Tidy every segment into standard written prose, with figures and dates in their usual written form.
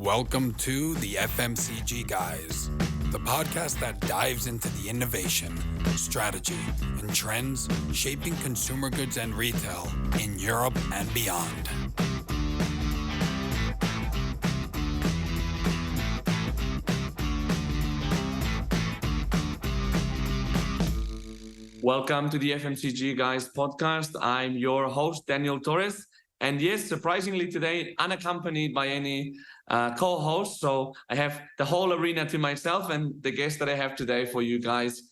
Welcome to the FMCG Guys, the podcast that dives into the innovation, strategy, and trends shaping consumer goods and retail in Europe and beyond. Welcome to the FMCG Guys podcast. I'm your host, Daniel Torres. And yes, surprisingly today, unaccompanied by any co-host. So I have the whole arena to myself, and the guest that I have today for you guys,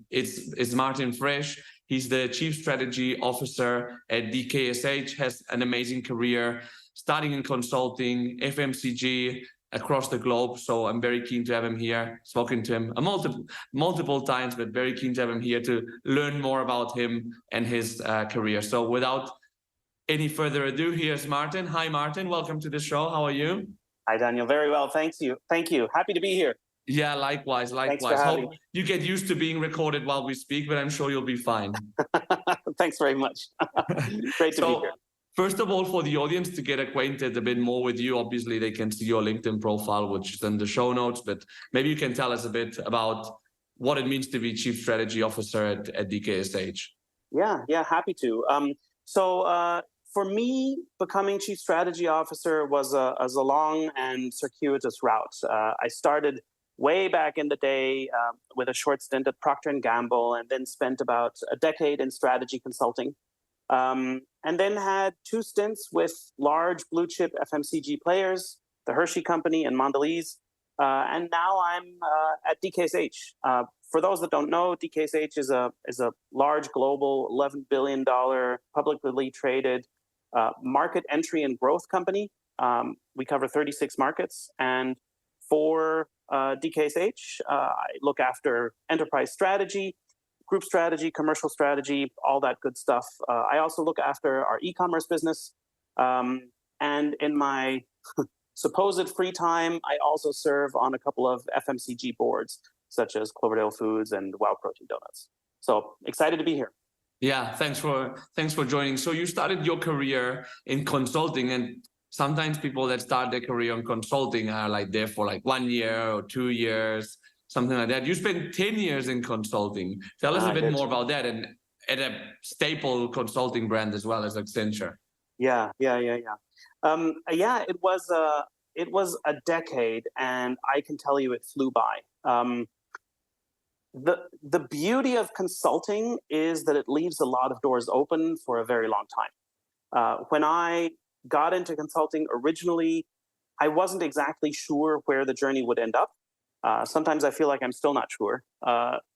it's Martin Frech. He's the Chief Strategy Officer at DKSH, has an amazing career, starting in consulting, FMCG, across the globe. So I'm very keen to have him here, spoken to him multiple times, but very keen to have him here to learn more about him and his career. So without any further ado, here's Martin. Hi, Martin. Welcome to the show. How are you? Hi, Daniel. Very well. Thank you. Happy to be here. Yeah, likewise. Thanks for having Hope me. you get used to being recorded while we speak, but I'm sure you'll be fine. Thanks very much. Great to be here. First of all, for the audience to get acquainted a bit more with you, obviously they can see your LinkedIn profile, which is in the show notes, but maybe you can tell us a bit about what it means to be Chief Strategy Officer at DKSH. Yeah, happy to. For me, becoming Chief Strategy Officer was a long and circuitous route. I started way back in the day with a short stint at Procter & Gamble, and then spent about a decade in strategy consulting. And then had two stints with large blue chip FMCG players, the Hershey Company and Mondelez. And now I'm at DKSH. For those that don't know, DKSH is a large global $11 billion publicly traded market entry and growth company. We cover 36 markets. And for DKSH, I look after enterprise strategy, group strategy, commercial strategy, all that good stuff. I also look after our e-commerce business. And in my supposed free time, I also serve on a couple of FMCG boards, such as Cloverdale Foods and Wow Protein Donuts. So excited to be here. Yeah, thanks for joining. So you started your career in consulting, and sometimes people that start their career in consulting are like there for like 1 year or 2 years, something like that. You spent 10 years in consulting. Tell us a bit more about that, and at a staple consulting brand as well as Accenture. Yeah. It was a decade, and I can tell you it flew by. The beauty of consulting is that it leaves a lot of doors open for a very long time. When I got into consulting originally, I wasn't exactly sure where the journey would end up. Sometimes I feel like I'm still not sure.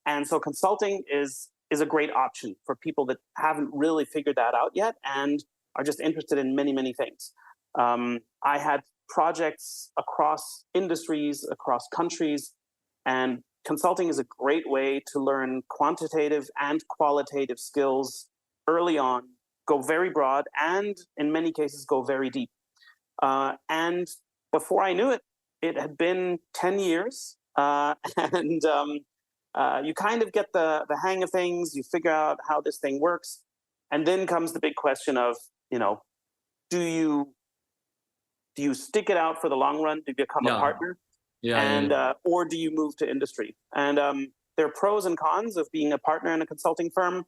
And so consulting is a great option for people that haven't really figured that out yet and are just interested in many, many things. I had projects across industries, across countries, and consulting is a great way to learn quantitative and qualitative skills early on, go very broad, and in many cases go very deep. And before I knew it, it had been 10 years, and you kind of get the hang of things, you figure out how this thing works, and then comes the big question of, do you stick it out for the long run to become a partner? Or do you move to industry? And there are pros and cons of being a partner in a consulting firm.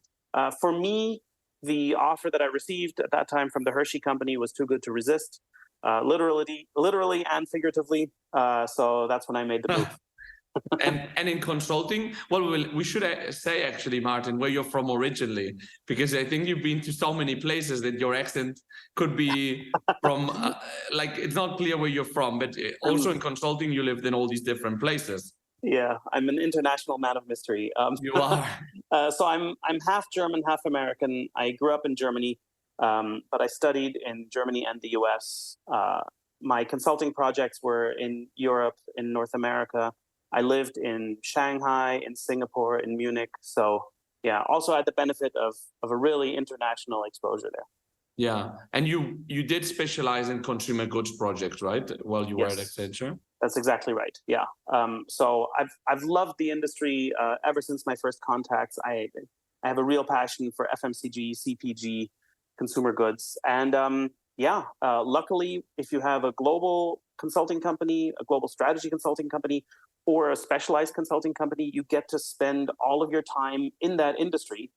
For me, the offer that I received at that time from the Hershey Company was too good to resist, literally and figuratively. So that's when I made the move. and in consulting, we should say actually, Martin, where you're from originally, because I think you've been to so many places that your accent could be from, it's not clear where you're from, but also in consulting, you lived in all these different places. Yeah, I'm an international man of mystery. You are. So I'm half German, half American. I grew up in Germany, but I studied in Germany and the US. My consulting projects were in Europe, in North America. I lived in Shanghai, in Singapore, in Munich. So yeah, also had the benefit of a really international exposure there. Yeah, and you did specialize in consumer goods projects, right? While you were at Accenture. That's exactly right. Yeah. So I've loved the industry ever since my first contacts. I have a real passion for FMCG, CPG, consumer goods, and Luckily, if you have a global consulting company, a global strategy consulting company, or a specialized consulting company, you get to spend all of your time in that industry,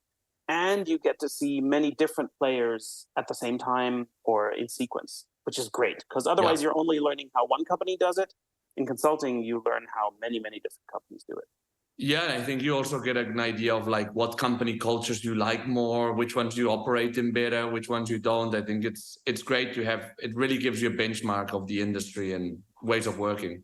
and you get to see many different players at the same time or in sequence, which is great, because otherwise you're only learning how one company does it. In consulting, you learn how many different companies do it. Yeah, I think you also get an idea of like what company cultures you like more, which ones you operate in better, which ones you don't. I think it's great to have. It really gives you a benchmark of the industry and ways of working.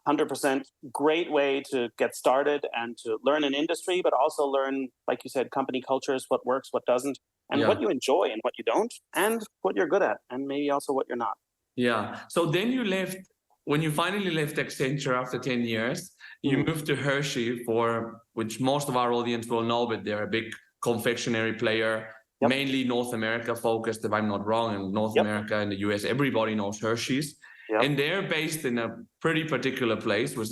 100% great way to get started and to learn an industry, but also learn, like you said, company cultures, what works, what doesn't, and what you enjoy and what you don't, and what you're good at, and maybe also what you're not. Yeah. So then you left, when you finally left Accenture after 10 years, you moved to Hershey, for which most of our audience will know, but they're a big confectionery player, mainly North America focused, if I'm not wrong, and North America and the US, everybody knows Hershey's. And they're based in a pretty particular place, which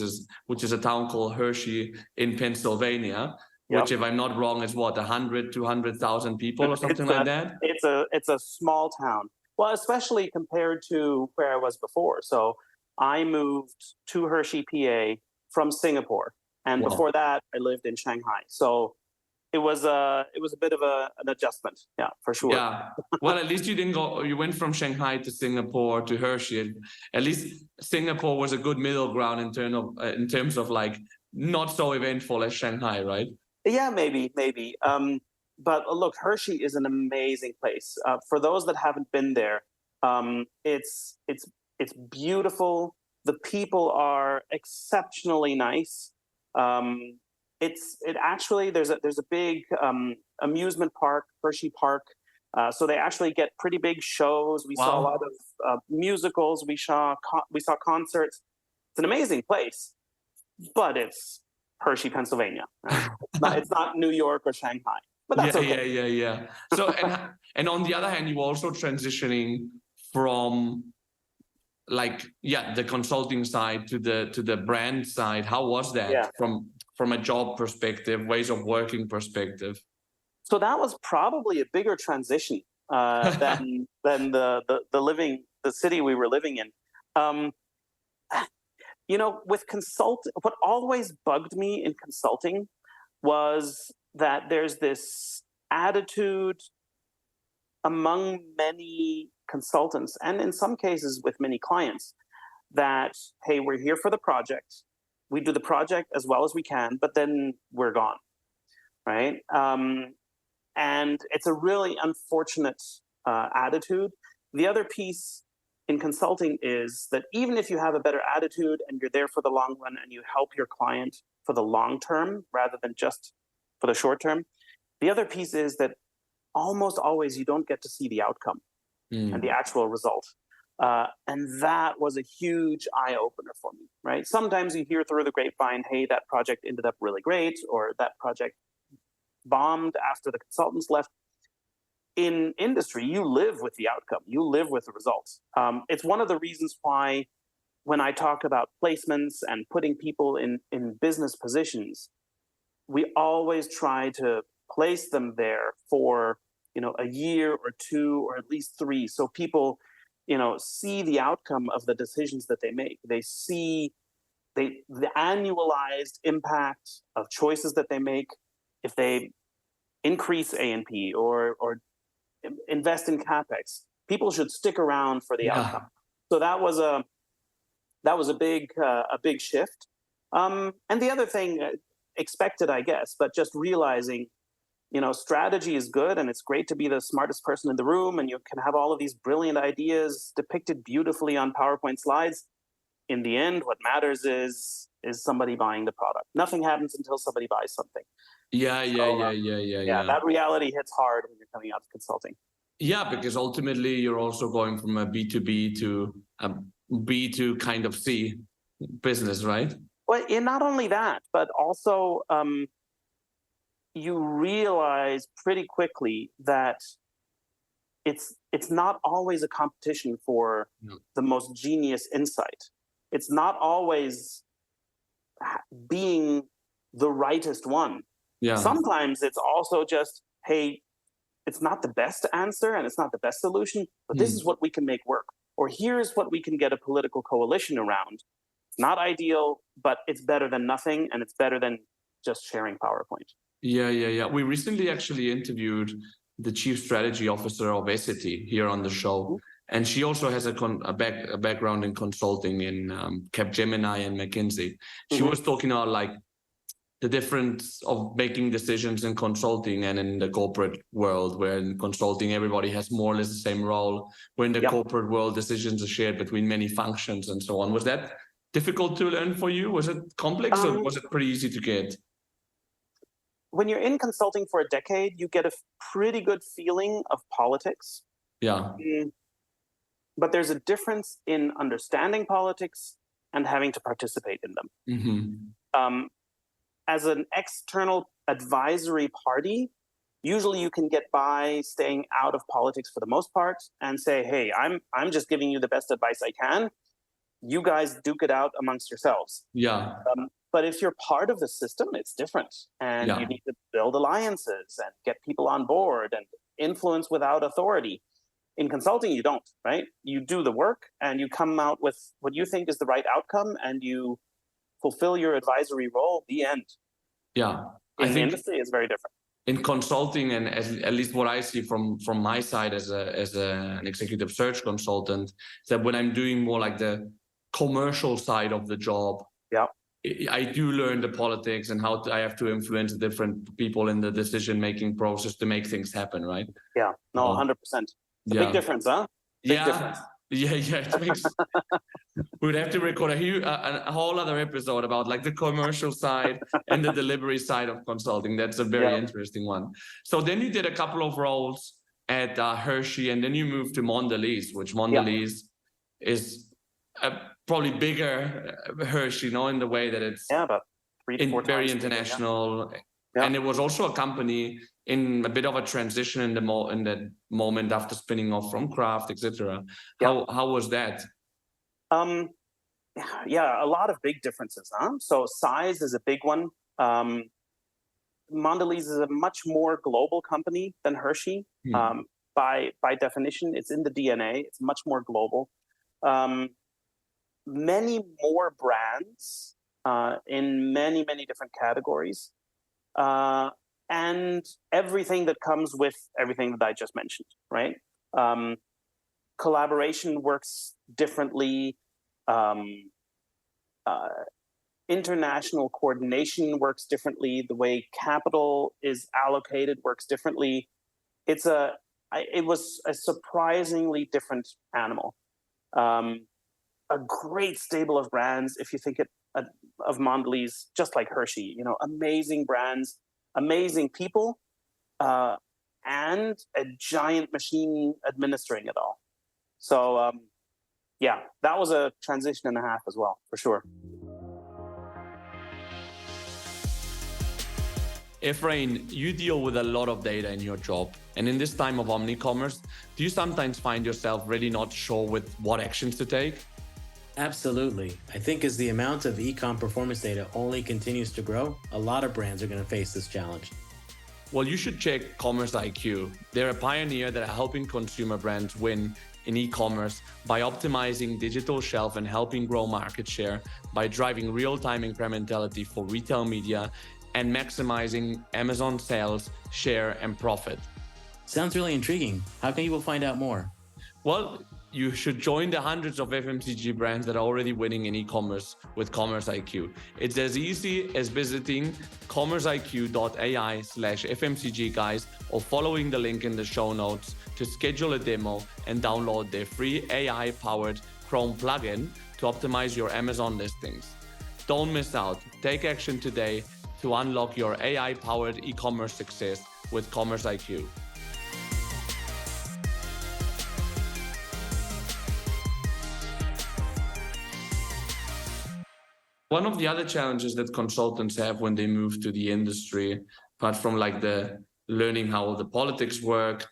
is a town called Hershey in Pennsylvania, which, if I'm not wrong, is what, 100, 200,000 people or something like that? It's a small town. Well, especially compared to where I was before. So I moved to Hershey, PA from Singapore. And before that, I lived in Shanghai. So it was a bit of an adjustment, for sure. Yeah, well, at least you didn't go. You went from Shanghai to Singapore to Hershey. At least Singapore was a good middle ground in terms of like not so eventful as Shanghai, right? Yeah, maybe. But look, Hershey is an amazing place. For those that haven't been there, it's beautiful. The people are exceptionally nice. It actually there's a big amusement park, Hershey Park. So they actually get pretty big shows. We saw a lot of musicals. We saw concerts. It's an amazing place, but it's Hershey, Pennsylvania. It's not New York or Shanghai, but that's okay. Yeah. So and on the other hand, you were also transitioning from the consulting side to the brand side. How was that from a job perspective, ways of working perspective? So that was probably a bigger transition than the city we were living in. With what always bugged me in consulting was that there's this attitude among many consultants, and in some cases with many clients, that, hey, we're here for the project. We do the project as well as we can, but then we're gone, right? And it's a really unfortunate attitude. The other piece in consulting is that even if you have a better attitude and you're there for the long run and you help your client for the long term rather than just for the short term, the other piece is that almost always you don't get to see the outcome and the actual result. And that was a huge eye-opener for me, right? Sometimes you hear through the grapevine, hey, that project ended up really great, or that project bombed after the consultants left. In industry, you live with the outcome. You live with the results. It's one of the reasons why when I talk about placements and putting people in business positions, we always try to place them there for a year or two or at least 3, so people see the outcome of the decisions that they make. They see the annualized impact of choices that they make. If they increase A&P or invest in CapEx, people should stick around for the outcome. So that was a big shift. And the other thing, expected, I guess, but just realizing, strategy is good and it's great to be the smartest person in the room and you can have all of these brilliant ideas depicted beautifully on PowerPoint slides. In the end, what matters is somebody buying the product. Nothing happens until somebody buys something. Yeah. That reality hits hard when you're coming out of consulting. Yeah, because ultimately you're also going from a B2B to a B2 kind of C business, right? Well, and not only that, but also you realize pretty quickly that it's not always a competition for the most genius insight. It's not always being the rightest one. Yeah. Sometimes it's also just, hey, it's not the best answer and it's not the best solution, but this is what we can make work. Or here's what we can get a political coalition around. Not ideal, but it's better than nothing, and it's better than just sharing PowerPoint. Yeah. We recently actually interviewed the chief strategy officer of Essity here on the show, and she also has a background in consulting in Capgemini and McKinsey. She was talking about like the difference of making decisions in consulting and in the corporate world, where in consulting everybody has more or less the same role, where in the corporate world decisions are shared between many functions and so on. Was that difficult to learn for you? Was it complex or was it pretty easy to get? When you're in consulting for a decade, you get a pretty good feeling of politics. Yeah. But there's a difference in understanding politics and having to participate in them. As an external advisory party, usually you can get by staying out of politics for the most part and say, hey, I'm just giving you the best advice I can. You guys duke it out amongst yourselves. Yeah. But if you're part of the system, it's different. And you need to build alliances and get people on board and influence without authority. In consulting, you don't, right? You do the work and you come out with what you think is the right outcome and you fulfill your advisory role, the end. Yeah. In the industry, it's very different. In consulting, and at least what I see from my side as an executive search consultant, is that when I'm doing more like the commercial side of the job, I do learn the politics and how I have to influence different people in the decision-making process to make things happen, right? Yeah, no, 100%. It's a big difference, huh? Big difference. Yeah, it makes... We would have to record a whole other episode about like the commercial side and the delivery side of consulting. That's a very interesting one. So then you did a couple of roles at Hershey, and then you moved to Mondelez, which Mondelez is a probably bigger Hershey, in the way that it's about 3 to 4 very times international. And it was also a company in a bit of a transition in that moment after spinning off from Kraft, etc. How was that? A lot of big differences, huh? So size is a big one. Mondelez is a much more global company than Hershey. By definition, it's in the DNA. It's much more global. Many more brands in many, many different categories. And everything that comes with everything that I just mentioned, right? Collaboration works differently. International coordination works differently. The way capital is allocated works differently. It was a surprisingly different animal. A great stable of brands, if you think of Mondelez, just like Hershey, amazing brands, amazing people, and a giant machine administering it all. So, that was a transition and a half as well, for sure. Efrain, you deal with a lot of data in your job. And in this time of omnicommerce, do you sometimes find yourself really not sure with what actions to take? Absolutely. I think as the amount of e-com performance data only continues to grow, a lot of brands are going to face this challenge. Well, you should check Commerce IQ. They're a pioneer that are helping consumer brands win in e-commerce by optimizing digital shelf and helping grow market share by driving real-time incrementality for retail media and maximizing Amazon sales, share, and profit. Sounds really intriguing. How can people find out more? Well, you should join the hundreds of FMCG brands that are already winning in e-commerce with Commerce IQ. It's as easy as visiting commerceiq.ai/FMCG guys or following the link in the show notes to schedule a demo and download their free AI-powered Chrome plugin to optimize your Amazon listings. Don't miss out. Take action today to unlock your AI-powered e-commerce success with Commerce IQ. One of the other challenges that consultants have when they move to the industry, apart from like the learning how the politics work,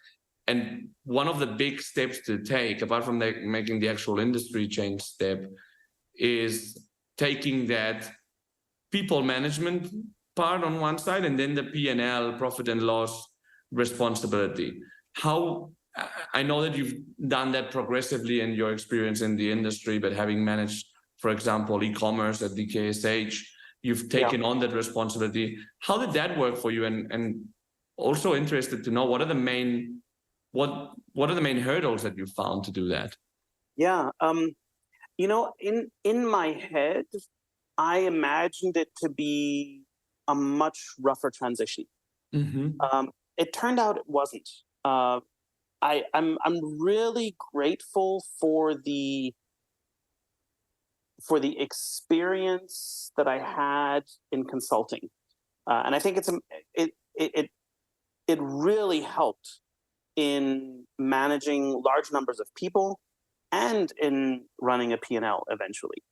and one of the big steps to take, apart from making the actual industry change step, is taking that people management part on one side and then the P&L, profit and loss responsibility. How I know that you've done that progressively in your experience in the industry, but having managed, for example, e-commerce at DKSH, you've taken on that responsibility. How did that work for you? And also interested to know what are the main hurdles that you found to do that? Yeah. In my head, I imagined it to be a much rougher transition. It turned out it wasn't. I'm really grateful for the experience that I had in consulting, and I think it really helped in managing large numbers of people and in running a P&L eventually.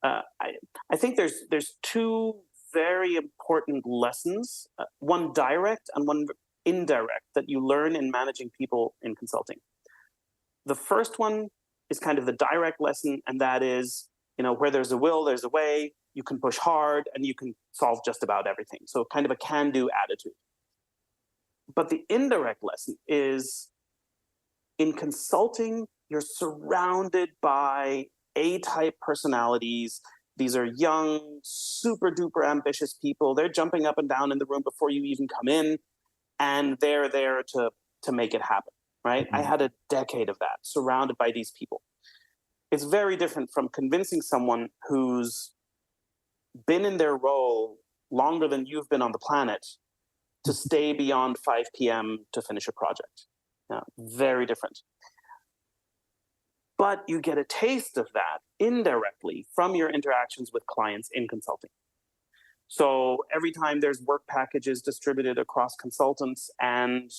I think there's two very important lessons, one direct and one indirect, that you learn in managing people in consulting. The first one is kind of the direct lesson, and that is, where there's a will, there's a way. You can push hard and you can solve just about everything. So kind of a can-do attitude. But the indirect lesson is, in consulting, you're surrounded by A-type personalities. These are young, super duper ambitious people. They're jumping up and down in the room before you even come in, and they're there to make it happen, right? I had a decade of that, surrounded by these people. It's very different from convincing someone who's been in their role longer than you've been on the planet to stay beyond 5 p.m. to finish a project. Yeah, very different. But you get a taste of that indirectly from your interactions with clients in consulting. So every time there's work packages distributed across consultants and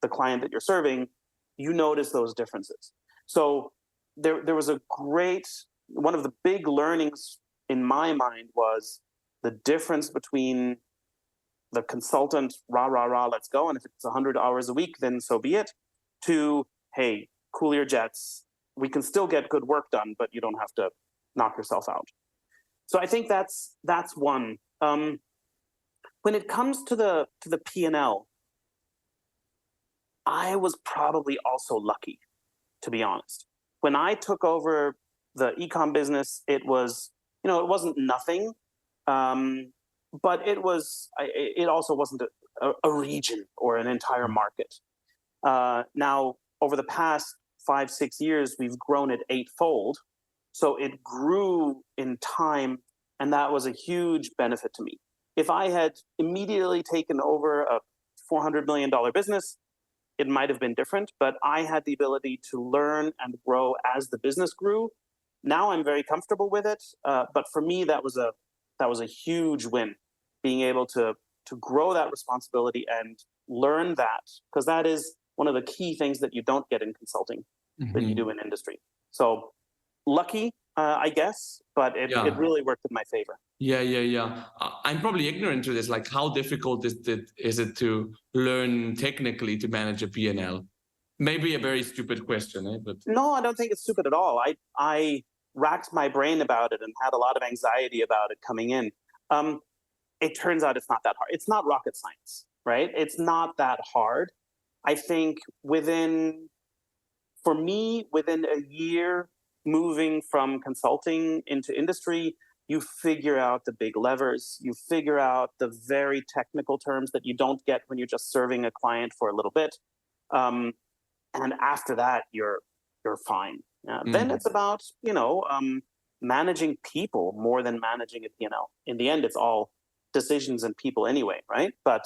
the client that you're serving, you notice those differences. So there was one of the big learnings in my mind was the difference between the consultant, rah, let's go, and if it's 100 hours a week, then so be it, to, hey, cool your jets, we can still get good work done, but you don't have to knock yourself out. So I think that's one. When it comes to the P&L, I was probably also lucky, to be honest. When I took over the e-com business, it was, it wasn't nothing, but it also wasn't a region or an entire market. Now, over the past 5-6 years, we've grown it 8-fold. So it grew in time, and that was a huge benefit to me. If I had immediately taken over a $400 million business, it might have been different, but I had the ability to learn and grow as the business grew. Now I'm very comfortable with it, but for me, that was a huge win, being able to grow that responsibility and learn that, because that is one of the key things that you don't get in consulting that you do in industry. So lucky, I guess, but it really worked in my favor. Yeah. I'm probably ignorant to this. Like, how difficult is it to learn technically to manage a P&L? Maybe a very stupid question, But no, I don't think it's stupid at all. I racked my brain about it and had a lot of anxiety about it coming in. It turns out it's not that hard. It's not rocket science, right? It's not that hard. I think within a year moving from consulting into industry, you figure out the big levers, you figure out the very technical terms that you don't get when you're just serving a client for a little bit. And after that, you're fine. Then it's about, managing people more than managing a P&L. In the end, it's all decisions and people anyway, right? But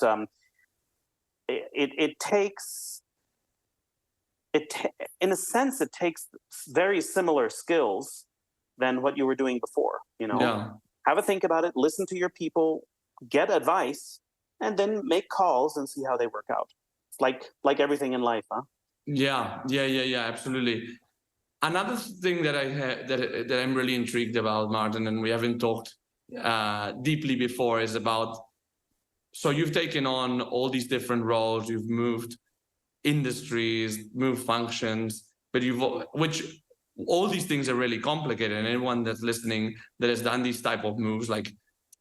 it takes, in a sense, it takes very similar skills than what you were doing before. Have a think about it, listen to your people, get advice, and then make calls and see how they work out. It's like everything in life, huh? Yeah, absolutely. Another thing that that I'm really intrigued about, Martin, and we haven't talked deeply before, is about, so you've taken on all these different roles, you've moved industries, moved functions, but which all these things are really complicated. And anyone that's listening that has done these type of moves, like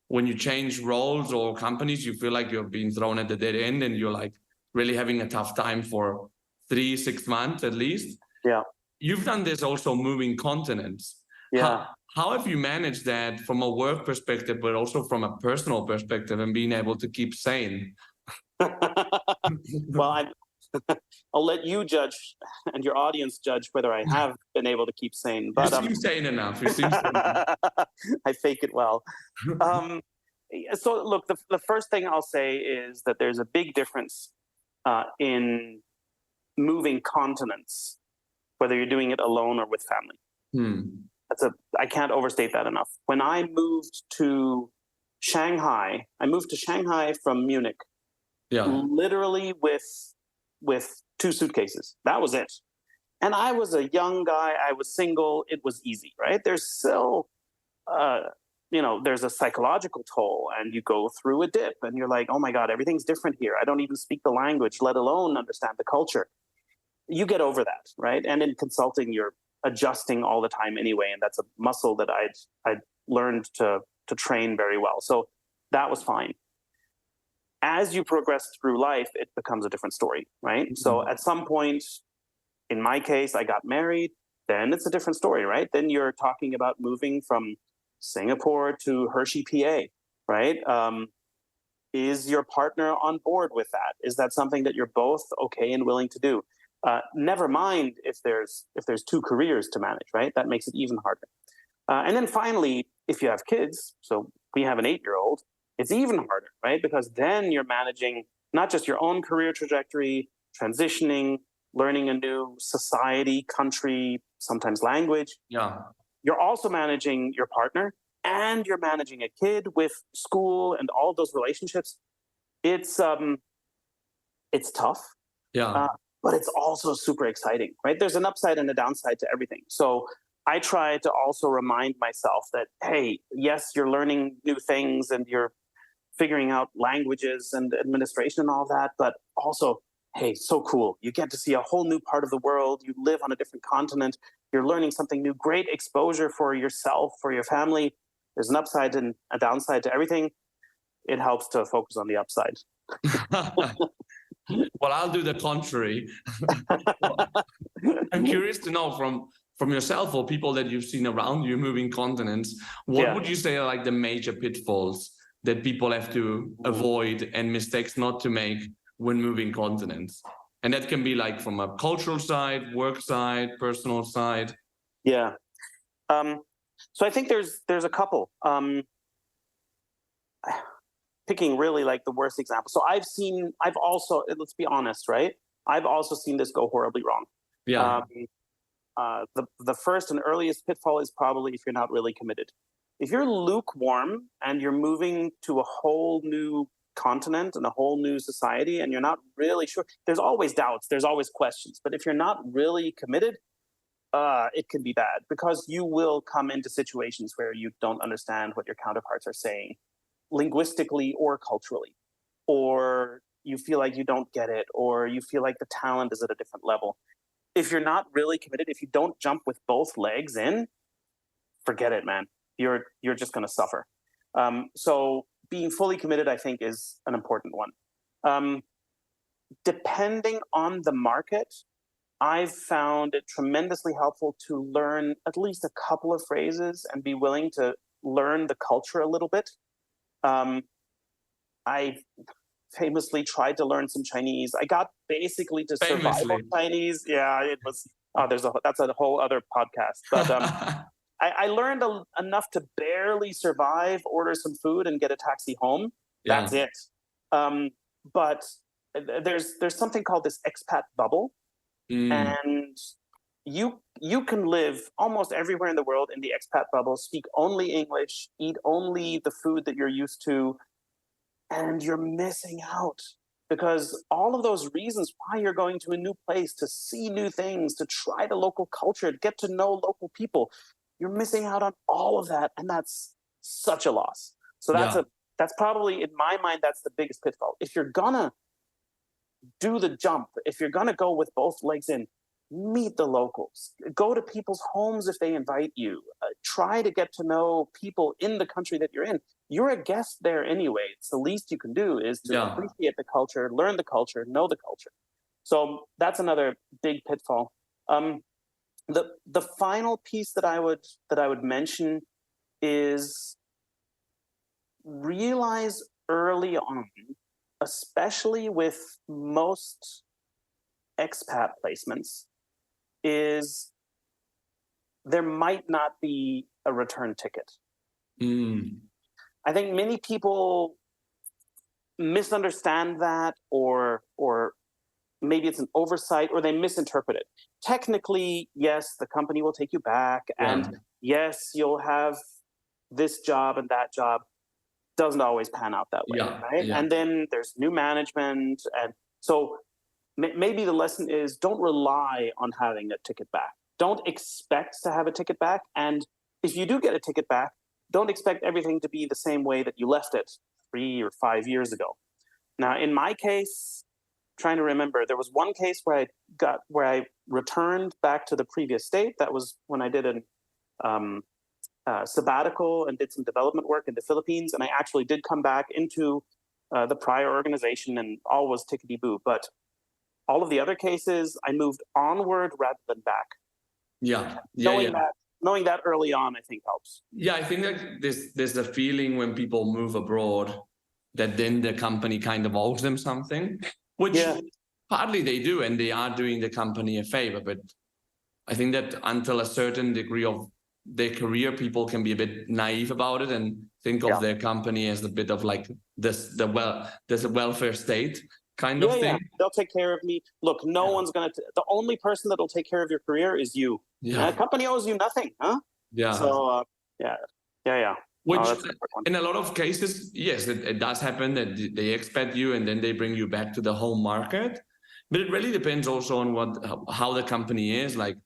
when you change roles or companies, you feel like you're being thrown at the dead end, and you're like, really having a tough time for 3-6 months at least. Yeah. You've done this also moving continents. Yeah. How have you managed that from a work perspective, but also from a personal perspective, and being able to keep sane? Well, I'll let you judge and your audience judge whether I have been able to keep sane. But you seem sane enough. You seem sane enough. I fake it well. So look, the first thing I'll say is that there's a big difference in moving continents, whether you're doing it alone or with family. I can't overstate that enough. When I moved to Shanghai, from Munich, literally with 2 suitcases. That was it. And I was a young guy. I was single. It was easy, right? There's still, there's a psychological toll, and you go through a dip and you're like, oh my God, everything's different here. I don't even speak the language, let alone understand the culture. You get over that, right? And in consulting, you're adjusting all the time anyway. And that's a muscle that I'd learned to train very well. So that was fine. As you progress through life, it becomes a different story, right? Mm-hmm. So at some point, in my case, I got married, then it's a different story, right? Then you're talking about moving from Singapore to Hershey, PA, right? Is your partner on board with that? Is that something that you're both okay and willing to do? Never mind if there's 2 careers to manage, right? That makes it even harder. And then finally, if you have kids, so we have an 8-year-old, it's even harder, right? Because then you're managing not just your own career trajectory, transitioning, learning a new society, country, sometimes language. Yeah. You're also managing your partner, and you're managing a kid with school and all those relationships. It's tough. Yeah. But it's also super exciting, right? There's an upside and a downside to everything. So I try to also remind myself that, hey, yes, you're learning new things and you're figuring out languages and administration and all that, but also, hey, so cool. You get to see a whole new part of the world. You live on a different continent. You're learning something new. Great exposure for yourself, for your family. There's an upside and a downside to everything. It helps to focus on the upside. Well, I'll do the contrary. I'm curious to know from yourself or people that you've seen around you moving continents, what would you say are like the major pitfalls that people have to avoid and mistakes not to make when moving continents? And that can be like from a cultural side, work side, personal side. Yeah. So I think there's a couple. Picking really like the worst example. So I've also, let's be honest, right? I've also seen this go horribly wrong. Yeah. The first and earliest pitfall is probably if you're not really committed. If you're lukewarm and you're moving to a whole new continent and a whole new society and you're not really sure, there's always doubts, there's always questions. But if you're not really committed, it can be bad because you will come into situations where you don't understand what your counterparts are saying, linguistically or culturally, or you feel like you don't get it, or you feel like the talent is at a different level. If you're not really committed, if you don't jump with both legs in, forget it, man. You're just going to suffer. So being fully committed, I think, is an important one. Depending on the market, I've found it tremendously helpful to learn at least a couple of phrases and be willing to learn the culture a little bit. I famously tried to learn some Chinese. I got basically to survival Chinese. Yeah, it was. That's a whole other podcast. But I learned enough to barely survive, order some food, and get a taxi home. Yeah. That's it. But there's something called this expat bubble, and you can live almost everywhere in the world in the expat bubble, speak only English, eat only the food that you're used to, and you're missing out because all of those reasons why you're going to a new place, to see new things, to try the local culture, to get to know local people, you're missing out on all of that, and that's such a loss. So that's probably, in my mind, that's the biggest pitfall. If you're gonna do the jump, if you're gonna go with both legs in, meet the locals, go to people's homes if they invite you, try to get to know people in the country that you're in. You're a guest there anyway. It's the least you can do is to appreciate the culture, learn the culture, know the culture. So that's another big pitfall. The final piece that I would mention is realize early on, especially with most expat placements, is there might not be a return ticket. I think many people misunderstand that, or maybe it's an oversight, or they misinterpret it. Technically, yes, the company will take you back, and yes, you'll have this job and that job. Doesn't always pan out that way, right? Yeah. And then there's new management, and so maybe the lesson is don't rely on having a ticket back. Don't expect to have a ticket back, and if you do get a ticket back, don't expect everything to be the same way that you left it 3 or 5 years ago. Now, in my case, trying to remember, there was one case where I returned back to the previous state. That was when I did an sabbatical and did some development work in the Philippines, and I actually did come back into the prior organization, and all was tickety-boo. But all of the other cases, I moved onward rather than back. Knowing that early on, I think helps. Yeah, I think that there's a feeling when people move abroad that then the company kind of owes them something, which partly they do, and they are doing the company a favor. But I think that until a certain degree of their career, people can be a bit naive about it and think of their company as a bit of like there's a welfare state kind of thing. Yeah, they'll take care of me. Look, no one's going to... The only person that will take care of your career is you. The company owes you nothing, huh? Yeah. So, Which, in a lot of cases, yes, it does happen that they expect you and then they bring you back to the home market. But it really depends also on how the company is. Like,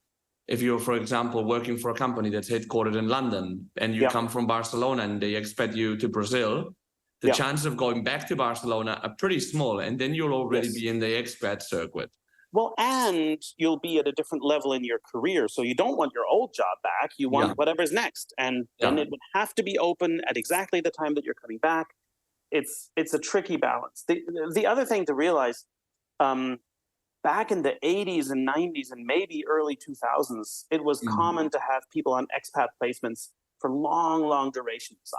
if you're, for example, working for a company that's headquartered in London and you come from Barcelona and they expect you to Brazil, the chances of going back to Barcelona are pretty small, and then you'll already be in the expat circuit. Well, and you'll be at a different level in your career. So you don't want your old job back. You want whatever's next. And then it would have to be open at exactly the time that you're coming back. It's a tricky balance. The other thing to realize, back in the 80s and 90s and maybe early 2000s, it was common to have people on expat placements for long, long durations.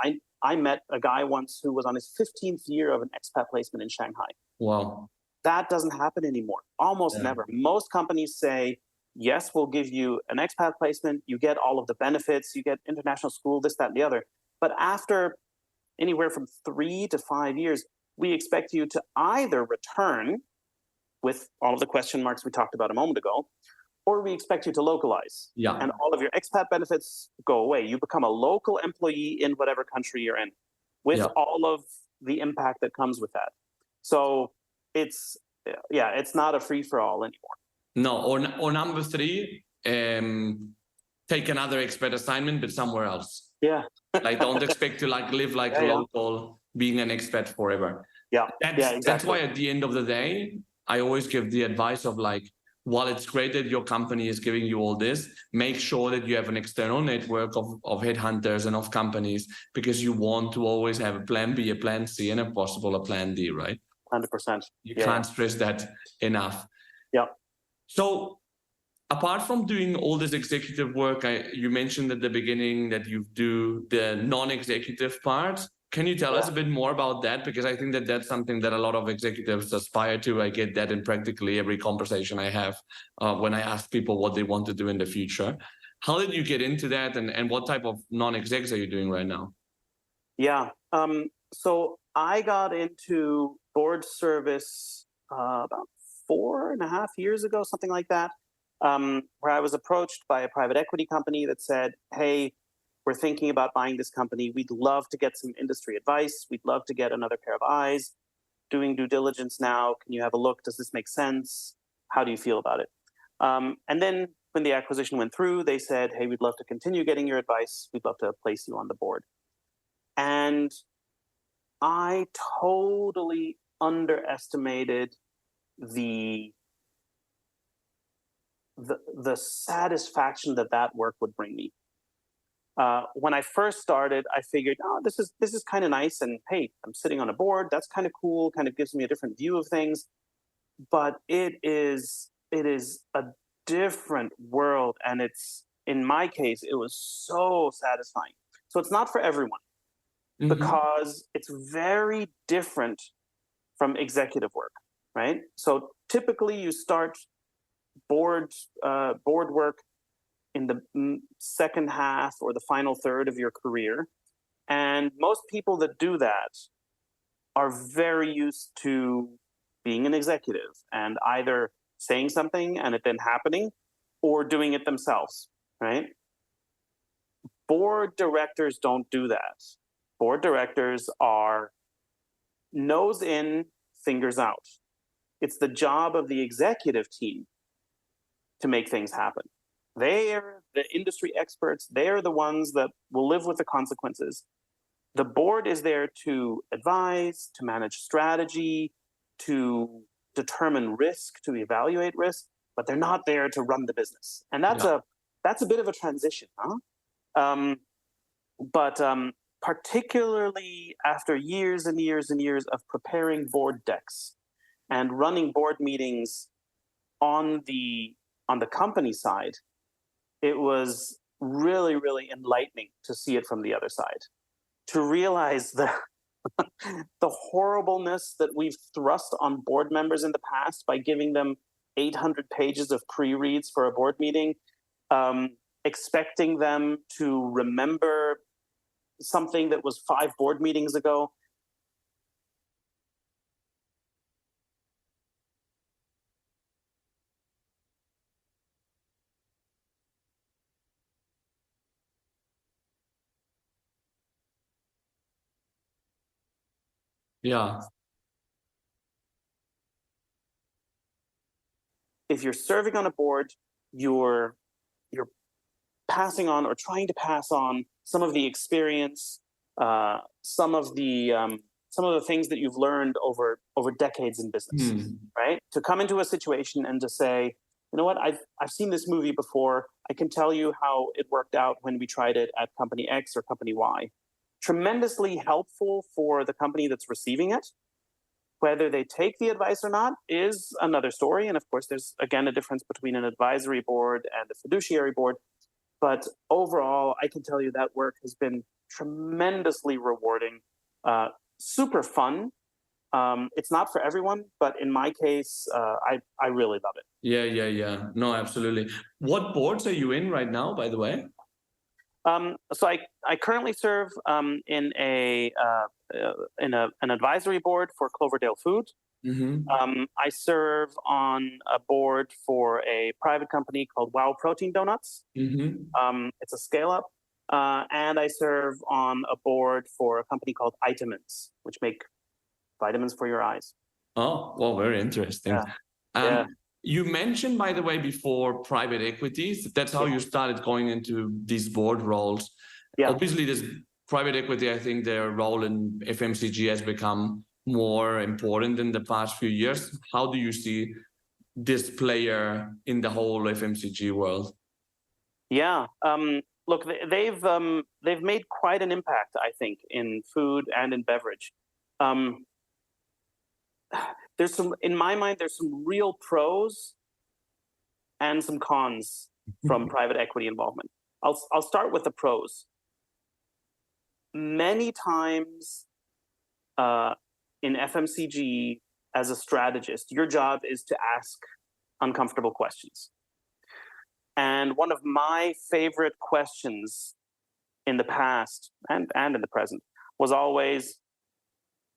I met a guy once who was on his 15th year of an expat placement in Shanghai. Wow. That doesn't happen anymore. Almost never. Most companies say, yes, we'll give you an expat placement. You get all of the benefits. You get international school, this, that, and the other. But after anywhere from 3 to 5 years, we expect you to either return with all of the question marks we talked about a moment ago, or we expect you to localize. And all of your expat benefits go away. You become a local employee in whatever country you're in with all of the impact that comes with that. So it's not a free-for-all anymore. No, or number 3, take another expat assignment, but somewhere else. Like, don't expect to live like local, being an expat forever. Exactly. That's why at the end of the day, I always give the advice of like, while it's great that your company is giving you all this, make sure that you have an external network of headhunters and of companies, because you want to always have a plan B, a plan C, and if possible, a plan D, right? 100%. You can't stress that enough. So apart from doing all this executive work, you mentioned at the beginning that you do the non-executive part. Can you tell us a bit more about that? Because I think that that's something that a lot of executives aspire to. I get that in practically every conversation I have when I ask people what they want to do in the future. How did you get into that, and what type of non-execs are you doing right now? So I got into board service about 4.5 years ago, something like that, where I was approached by a private equity company that said, hey, we're thinking about buying this company. We'd love to get some industry advice. We'd love to get another pair of eyes. Doing due diligence now. Can you have a look? Does this make sense? How do you feel about it? And then when the acquisition went through, they said, hey, we'd love to continue getting your advice. We'd love to place you on the board. And I totally underestimated the satisfaction that work would bring me. When I first started, I figured, oh, this is kind of nice, and hey, I'm sitting on a board. That's kind of cool. Kind of gives me a different view of things. But it is a different world, and it's, in my case, it was so satisfying. So it's not for everyone, because it's very different from executive work, right? So typically you start board work in the second half or the final third of your career. And most people that do that are very used to being an executive and either saying something and it then happening, or doing it themselves, right? Board directors don't do that. Board directors are nose in, fingers out. It's the job of the executive team to make things happen. They're the industry experts. They're the ones that will live with the consequences. The board is there to advise, to manage strategy, to determine risk, to evaluate risk, but they're not there to run the business. And that's a bit of a transition, huh? But particularly after years and years and years of preparing board decks and running board meetings on the company side, it was really, really enlightening to see it from the other side, to realize the horribleness that we've thrust on board members in the past by giving them 800 pages of pre-reads for a board meeting, expecting them to remember something that was 5 board meetings ago. Yeah. If you're serving on a board, you're passing on or trying to pass on some of the experience, some of the things that you've learned over decades in business, right? To come into a situation and to say, you know what, I've seen this movie before. I can tell you how it worked out when we tried it at company X or company Y. Tremendously helpful for the company that's receiving it. Whether they take the advice or not is another story. And of course, there's again a difference between an advisory board and a fiduciary board. But overall, I can tell you that work has been tremendously rewarding, super fun. It's not for everyone, but in my case, I really love it. Yeah. No, absolutely. What boards are you in right now, by the way? So I currently serve in an advisory board for Cloverdale Food. I serve on a board for a private company called Wow Protein Donuts. It's a scale-up. And I serve on a board for a company called Itemins, which make vitamins for your eyes. Oh, well, very interesting. Yeah. You mentioned, by the way, before private equities. That's how you started going into these board roles. Yeah. Obviously, this private equity, I think their role in FMCG has become more important in the past few years. How do you see this player in the whole FMCG world? Yeah. Look, they've made quite an impact, I think, in food and in beverage. In my mind, there's some real pros and some cons from private equity involvement. I'll start with the pros. Many times in FMCG, as a strategist, your job is to ask uncomfortable questions. And one of my favorite questions in the past and in the present was always,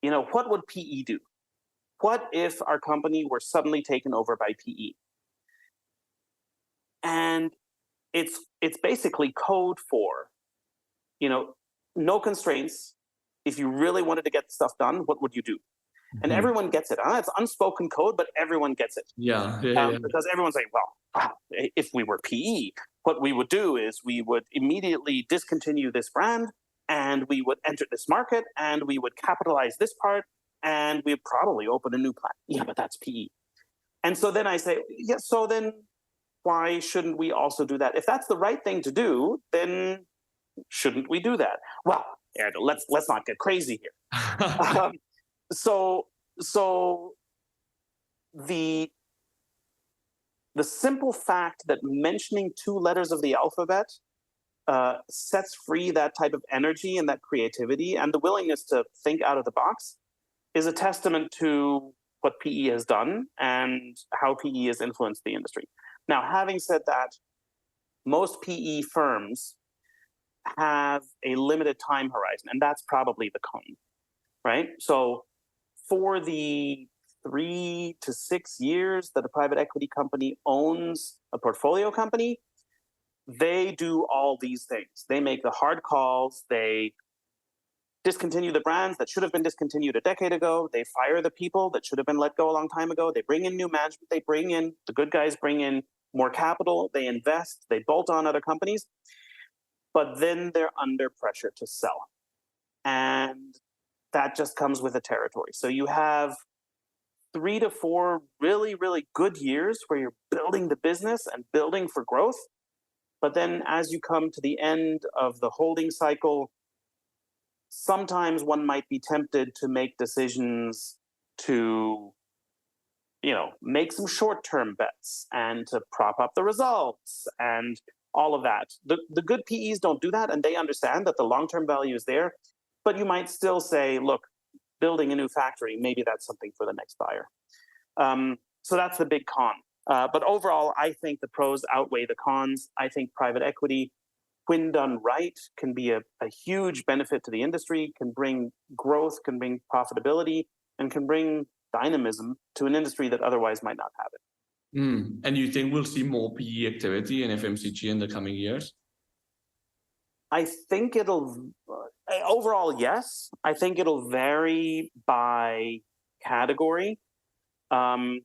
what would PE do? What if our company were suddenly taken over by PE? And it's basically code for, no constraints. If you really wanted to get stuff done, what would you do? And everyone gets it. It's unspoken code, but everyone gets it. Yeah. Because everyone's like, well, if we were PE, what we would do is we would immediately discontinue this brand, and we would enter this market, and we would capitalize this part, and we'd probably open a new plant. Yeah, but that's PE. And so then I say, yeah, so then why shouldn't we also do that? If that's the right thing to do, then Shouldn't we do that? Well, let's not get crazy here. So the simple fact that mentioning 2 letters of the alphabet sets free that type of energy and that creativity and the willingness to think out of the box is a testament to what PE has done and how PE has influenced the industry. Now, having said that, most PE firms have a limited time horizon, and that's probably the con, right? So for the 3 to 6 years that a private equity company owns a portfolio company, they do all these things. They make the hard calls. They discontinue the brands that should have been discontinued a decade ago. They fire the people that should have been let go a long time ago. They bring in new management. They bring in, the good guys bring in more capital. They invest. They bolt on other companies. But then they're under pressure to sell. And that just comes with the territory. So you have 3 to 4 really, really good years where you're building the business and building for growth. But then as you come to the end of the holding cycle, sometimes one might be tempted to make decisions to, make some short-term bets and to prop up the results and all of that. The good PEs don't do that, and they understand that the long-term value is there. But you might still say, look, building a new factory, maybe that's something for the next buyer. So that's the big con. But overall, I think the pros outweigh the cons. I think private equity, when done right, can be a huge benefit to the industry, can bring growth, can bring profitability, and can bring dynamism to an industry that otherwise might not have it. And you think we'll see more PE activity in FMCG in the coming years? I think overall, yes. I think it'll vary by category. And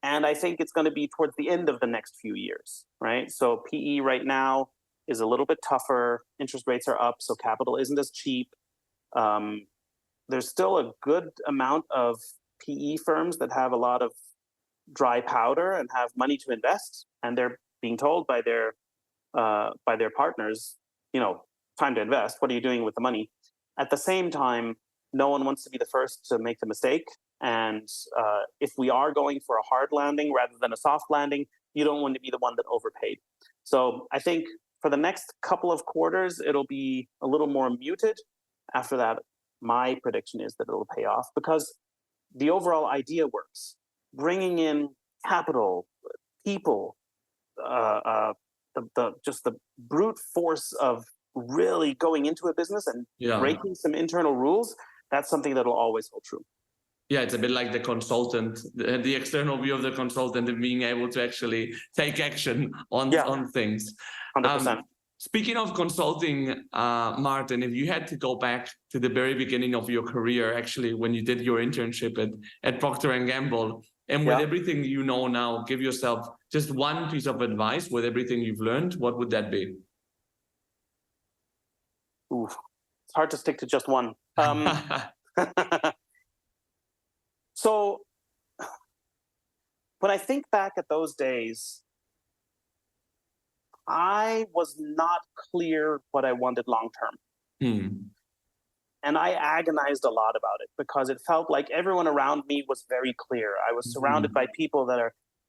I think it's going to be towards the end of the next few years, right? So PE right now is a little bit tougher. Interest rates are up, so capital isn't as cheap. There's still a good amount of PE firms that have a lot of dry powder and have money to invest, and they're being told by their partners, time to invest. What are you doing with the money? At the same time, no one wants to be the first to make the mistake. And if we are going for a hard landing rather than a soft landing, you don't want to be the one that overpaid. So I think for the next couple of quarters, it'll be a little more muted. After that, my prediction is that it'll pay off because the overall idea works. Bringing in capital, people, just the brute force of really going into a business and breaking some internal rules, that's something that'll always hold true. Yeah, it's a bit like the consultant, the external view of the consultant and being able to actually take action on things. 100%. Speaking of consulting, Martin, if you had to go back to the very beginning of your career, actually, when you did your internship at Procter & Gamble, and with everything you know now, give yourself just one piece of advice with everything you've learned, what would that be? Ooh, it's hard to stick to just one. So when I think back at those days, I was not clear what I wanted long-term. And I agonized a lot about it because it felt like everyone around me was very clear. I was surrounded by people that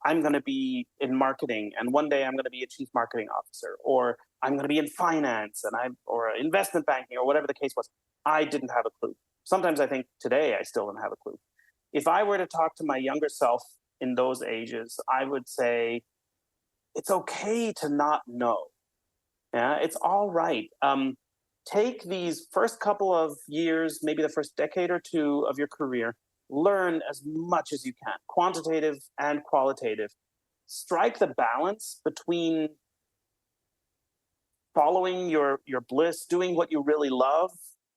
I'm going to be in marketing, and one day I'm going to be a chief marketing officer, or I'm going to be in finance, or investment banking, or whatever the case was. I didn't have a clue. Sometimes I think today I still don't have a clue. If I were to talk to my younger self in those ages, I would say, it's okay to not know. Yeah, it's all right. Take these first couple of years, maybe the first decade or two of your career, learn as much as you can, quantitative and qualitative. Strike the balance between following your bliss, doing what you really love,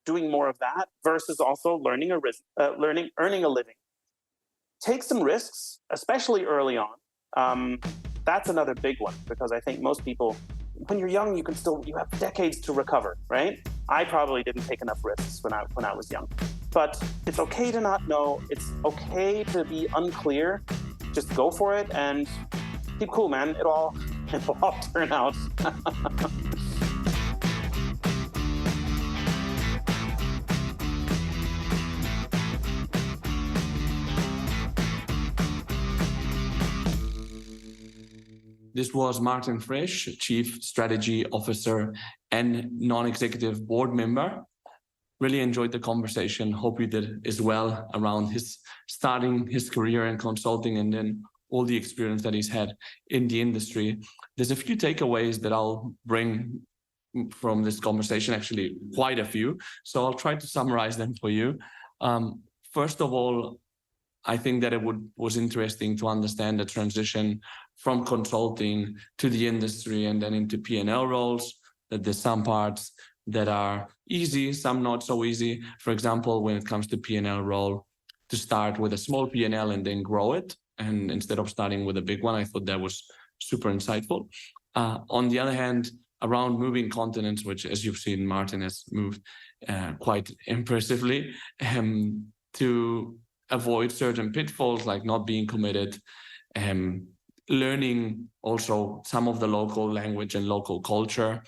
doing more of that, versus also earning a living. Take some risks, especially early on. That's another big one, because I think most people, when you're young, you have decades to recover, right? I probably didn't take enough risks when I was young. But it's okay to not know. It's okay to be unclear. Just go for it and keep cool, man. It'll all turn out. this was Martin Frech, Chief Strategy Officer and non-executive board member. Really enjoyed the conversation. Hope you did as well around his starting his career in consulting and then all the experience that he's had in the industry. There's a few takeaways that I'll bring from this conversation, actually quite a few. So I'll try to summarize them for you. First of all, I think that was interesting to understand the transition from consulting to the industry and then into P&L roles, that there's some parts that are easy, some not so easy. For example, when it comes to P&L role, to start with a small P&L and then grow it. And instead of starting with a big one, I thought that was super insightful. On the other hand, around moving continents, which as you've seen, Martin has moved quite impressively, to avoid certain pitfalls like not being committed, learning also some of the local language and local culture,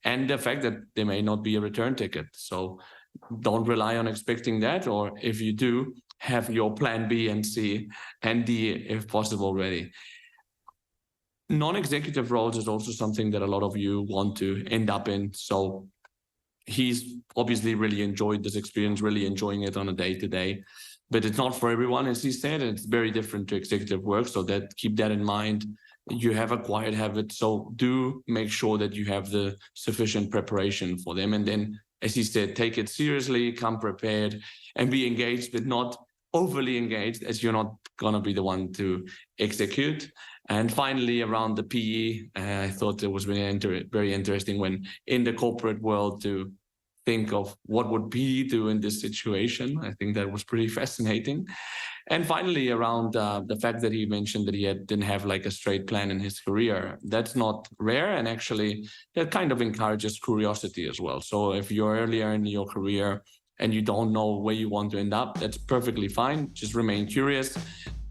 and the fact that there may not be a return ticket. So don't rely on expecting that, or if you do, have your plan B and C and D, if possible, ready. Non-executive roles is also something that a lot of you want to end up in. So he's obviously really enjoyed this experience, really enjoying it on a day-to-day, but it's not for everyone, as he said. It's very different to executive work. So keep that in mind. You have acquired habits, so do make sure that you have the sufficient preparation for them. And then, as he said, take it seriously, come prepared, and be engaged, but not overly engaged, as you're not going to be the one to execute. And finally, around the PE, I thought it was very interesting when in the corporate world to think of what would PE do in this situation. I think that was pretty fascinating. And finally, around the fact that he mentioned that he didn't have like a straight plan in his career. That's not rare, and actually that kind of encourages curiosity as well. So if you're earlier in your career and you don't know where you want to end up, that's perfectly fine. Just remain curious.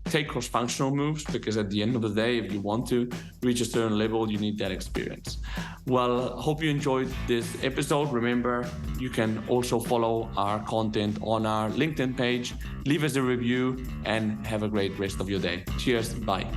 Take cross-functional moves, because at the end of the day, if you want to reach a certain level, you need that experience. Well, hope you enjoyed this episode. Remember, you can also follow our content on our LinkedIn page, leave us a review, and have a great rest of your day. Cheers. Bye.